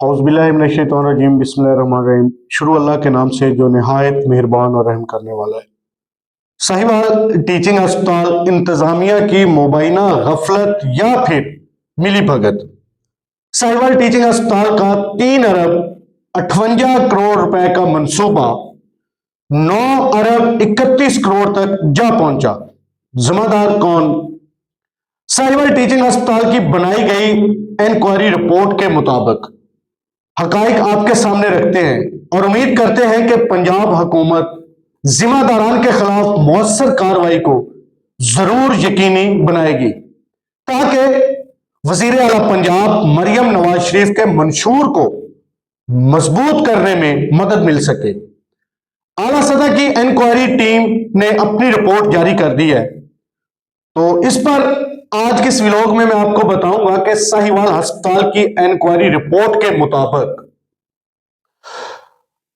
औज़ुबिल्लाहिमिनश्शैतानिर्रजीम बिस्मिल्लाहिर्रहमानिर्रहीम। शुरू अल्लाह के नाम से जो निहायत मेहरबान और रहम करने वाला है। साहिवाल टीचिंग अस्पताल इंतजामिया की मुबैना गफलत या फिर मिली भगत। साहिवाल टीचिंग अस्पताल का 3 अरब 58 करोड़ रुपए का मंसूबा 9 अरब 31 करोड़ तक जा पहुंचा। जिम्मेदार कौन? साहिवाल टीचिंग अस्पताल की बनाई गई इंक्वायरी रिपोर्ट के मुताबिक हकाइक आपके सामने रखते हैं और उम्मीद करते हैं कि पंजाब हुकूमत जिम्मेदारान के खिलाफ मौसर कार्रवाई को जरूर यकीनी बनाएगी ताकि वजीर आला पंजाब मरियम नवाज शरीफ के मंशूर को मजबूत करने में मदद मिल सके। आला सतह की इंक्वायरी टीम ने अपनी रिपोर्ट जारी कर दी है, तो इस पर आज के इस व्लॉग में मैं आपको बताऊंगा कि साहिवाल अस्पताल की इंक्वायरी रिपोर्ट के मुताबिक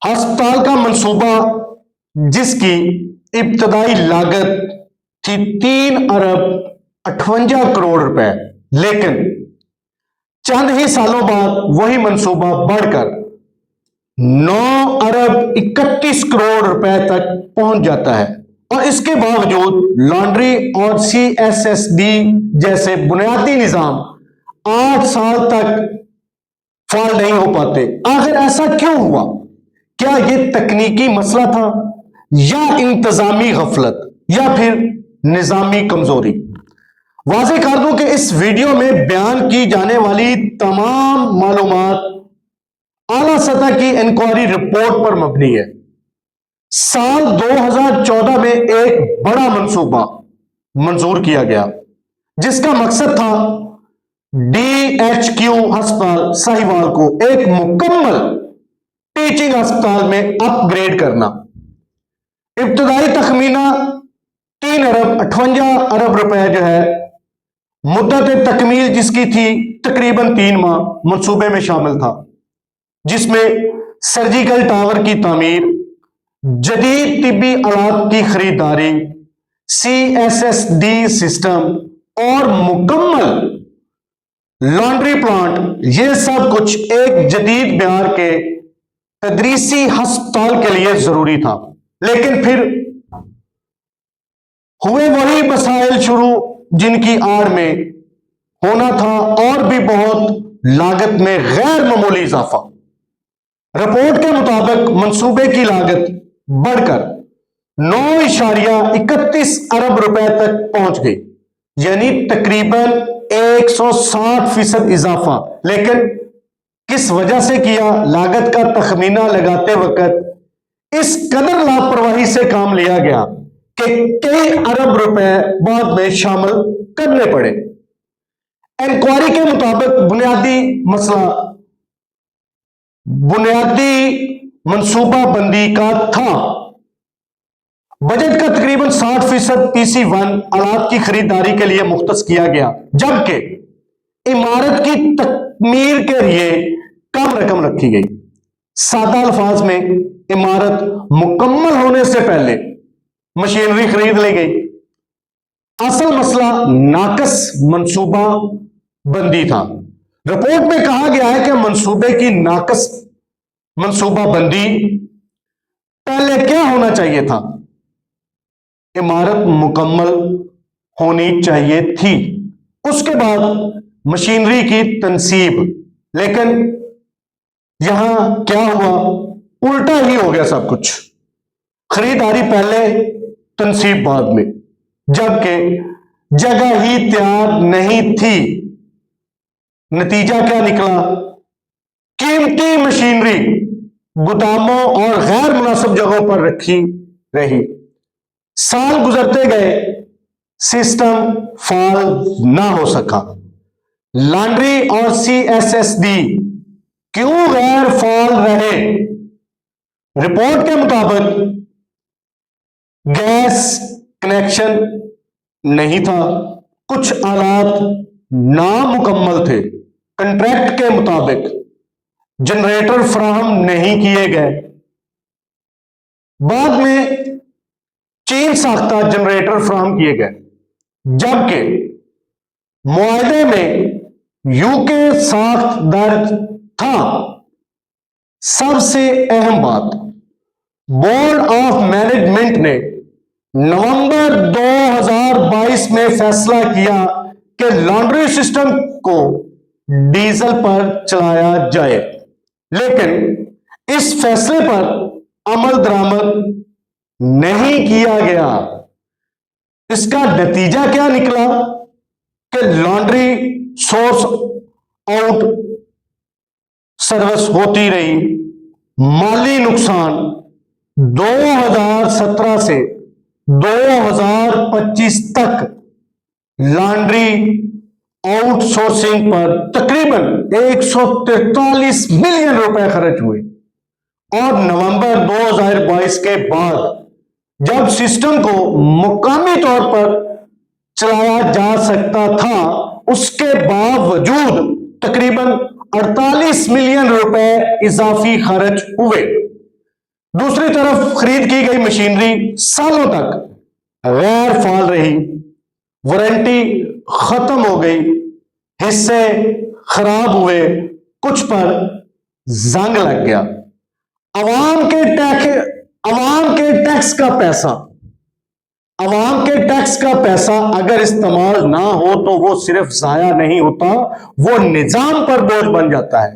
अस्पताल का मंसूबा जिसकी इब्तदाई लागत थी 3 अरब 58 करोड़ रुपए, लेकिन चंद ही सालों बाद वही मंसूबा बढ़कर 9 अरब 31 करोड़ रुपए तक पहुंच जाता है और इसके बावजूद लॉन्ड्री और CSSD जैसे बुनियादी निजाम 8 साल तक फाल नहीं हो पाते। आखिर ऐसा क्यों हुआ? क्या यह तकनीकी मसला था या इंतजामी गफलत या फिर निजामी कमजोरी? वाज़ेह कर दूं कि इस वीडियो में बयान की जाने वाली तमाम मालूमात आला सतह की इंक्वायरी रिपोर्ट पर मबनी है। साल 2014 में एक बड़ा मंसूबा मंजूर किया गया जिसका मकसद था DHQ अस्पताल साहिवाल को एक मुकम्मल टीचिंग अस्पताल में अपग्रेड करना। इब्तदाई तखमीना 3 अरब 58 अरब रुपए जो है, मुद्दत तकमील जिसकी थी तकरीबन 3 माह, मंसूबे में शामिल था, जिसमें सर्जिकल टावर की तामीर, जदीद तिब्बी आलात की खरीदारी, CSSD सिस्टम और मुकम्मल लॉन्ड्री प्लांट, ये सब कुछ एक जदीद बिहार के तदरीसी अस्पताल के लिए जरूरी था। लेकिन फिर हुए वही मसाइल शुरू जिनकी आड़ में होना था और भी बहुत लागत में गैर मामूली इजाफा। रिपोर्ट के मुताबिक मंसूबे की लागत बढ़कर 9.31 अरब रुपए तक पहुंच गई, यानी तकरीबन 160% इजाफा। लेकिन किस वजह से किया? लागत का तखमीना लगाते वक्त इस कदर लापरवाही से काम लिया गया कि कई अरब रुपए बाद में शामिल करने पड़े। इंक्वायरी के मुताबिक बुनियादी मंसूबा बंदी का था। बजट का तकरीबन 60% PC1 आलात की खरीदारी के लिए मुख्तस किया गया, जबकि इमारत की तकमीर के लिए कम रकम रखी गई। सादा अल्फाज में इमारत मुकम्मल होने से पहले मशीनरी खरीद ली गई। असल मसला नाकस मंसूबा बंदी था। रिपोर्ट में कहा गया है कि मंसूबे की नाकस मंसूबा बंदी पहले क्या होना चाहिए था? इमारत मुकम्मल होनी चाहिए थी, उसके बाद मशीनरी की तनसीब। लेकिन यहां क्या हुआ? उल्टा ही हो गया सब कुछ। खरीदारी पहले, तनसीब बाद में, जबकि जगह ही तैयार नहीं थी। नतीजा क्या निकला? कीमती मशीनरी गोदामों और गैर मुनासिब जगहों पर रखी रही। साल गुजरते गए, सिस्टम फाल ना हो सका। लॉन्ड्री और CSSD क्यों गैर फाल रहे? रिपोर्ट के मुताबिक गैस कनेक्शन नहीं था, कुछ आलात नामुकम्मल थे, कंट्रैक्ट के मुताबिक जनरेटर फराहम नहीं किए गए। बाद में चीन साख्ता जनरेटर फराहम किए गए, जबकि मुआहदे में UK साख्त दर्ज था سب سے اہم بات، بورڈ آف مینجمنٹ نے نومبر 2022 میں فیصلہ کیا کہ لانڈری سسٹم کو ڈیزل پر چلایا جائے، لیکن اس فیصلے پر عمل درآمد نہیں کیا گیا۔ اس کا نتیجہ کیا نکلا کہ لانڈری سورس آؤٹ سروس ہوتی رہی۔ مالی نقصان 2017 سے 2025 تک لانڈری آؤٹ سورسنگ پر تقریباً 143 ملین روپے خرچ ہوئے، اور نومبر 2022 کے بعد جب سسٹم کو مقامی طور پر چلایا جا سکتا تھا، اس کے باوجود تقریباً 48 ملین روپے اضافی خرچ ہوئے۔ دوسری طرف خرید کی گئی مشینری سالوں تک غیر فعال رہی، وارنٹی ختم ہو گئی، حصے خراب ہوئے، کچھ پر زنگ لگ گیا۔ عوام کے ٹیکس کا پیسہ اگر استعمال نہ ہو تو وہ صرف ضائع نہیں ہوتا، وہ نظام پر بوجھ بن جاتا ہے۔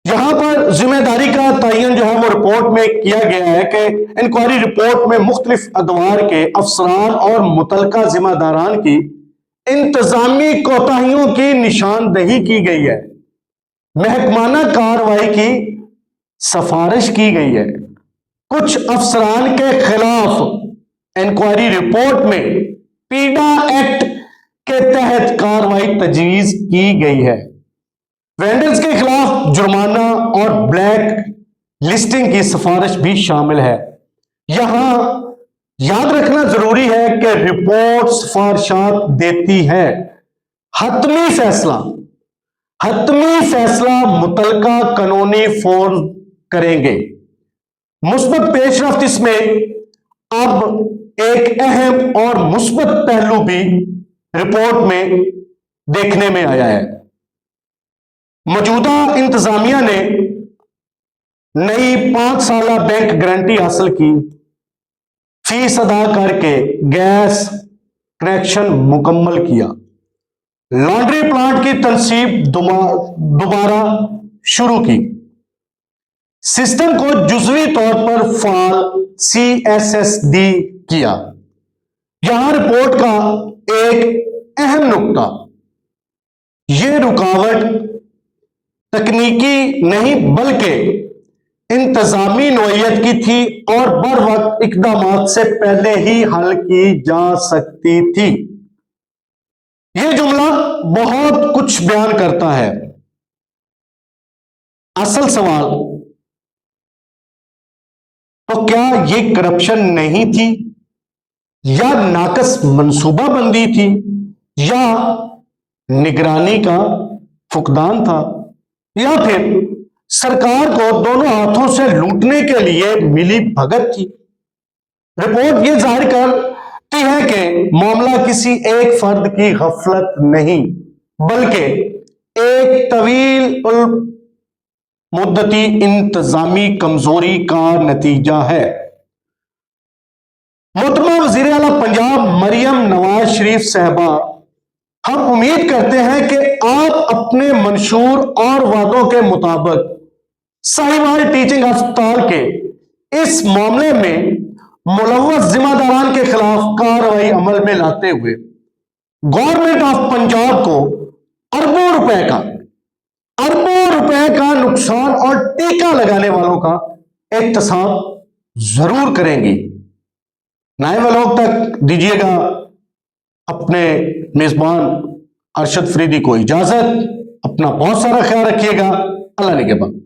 یہاں پر ذمہ داری کا تعین جو ہے وہ رپورٹ میں کیا گیا ہے کہ انکوائری رپورٹ میں مختلف ادوار کے افسران اور متعلقہ ذمہ داران کی انتظامی کوتاہیوں کی نشاندہی کی گئی ہے، محکمانہ کارروائی کی سفارش کی گئی ہے۔ کچھ افسران کے خلاف انکوائری رپورٹ میں پیڈا ایکٹ کے تحت کارروائی تجویز کی گئی ہے۔ وینڈرز کے خلاف جرمانہ اور بلیک لسٹنگ کی سفارش بھی شامل ہے۔ یہاں یاد رکھنا ضروری ہے کہ رپورٹ سفارشات دیتی ہے، حتمی فیصلہ متعلقہ قانونی فورم کریں گے۔ مثبت پیش رفت اس میں اب ایک اہم اور مثبت پہلو بھی رپورٹ میں دیکھنے میں آیا ہے۔ موجودہ انتظامیہ نے نئی 5 سالہ بینک گارنٹی حاصل کی، فیس ادا کر کے گیس کنیکشن مکمل کیا، لانڈری پلانٹ کی تنصیب دوبارہ شروع کی، سسٹم کو جزوی طور پر فعال CSSD کیا۔ یہاں رپورٹ کا ایک اہم نقطہ، یہ رکاوٹ تکنیکی نہیں بلکہ انتظامی نوعیت کی تھی اور بروقت اقدامات سے پہلے ہی حل کی جا سکتی تھی۔ یہ جملہ بہت کچھ بیان کرتا ہے۔ اصل سوال، تو کیا یہ کرپشن نہیں تھی، یا ناقص منصوبہ بندی تھی، یا نگرانی کا فقدان تھا، یا پھر سرکار کو دونوں ہاتھوں سے لوٹنے کے لیے ملی بھگت تھی؟ رپورٹ یہ ظاہر کرتی ہے کہ معاملہ کسی ایک فرد کی غفلت نہیں بلکہ ایک طویل مدتی انتظامی کمزوری کا نتیجہ ہے۔ محترمہ وزیر اعلیٰ پنجاب مریم نواز شریف صاحبہ، ہم امید کرتے ہیں کہ آپ اپنے منشور اور وعدوں کے مطابق ساہیوال ٹیچنگ ہسپتال کے اس معاملے میں ملوث ذمہ داران کے خلاف کارروائی عمل میں لاتے ہوئے گورنمنٹ آف پنجاب کو اربوں روپے کا نقصان اور ٹیکہ لگانے والوں کا احتساب ضرور کریں گی۔ نئے ولاگ تک دیجیے گا اپنے میزبان ارشد فریدی کو اجازت۔ اپنا بہت سارا خیال رکھیے گا۔ اللہ نگہبان۔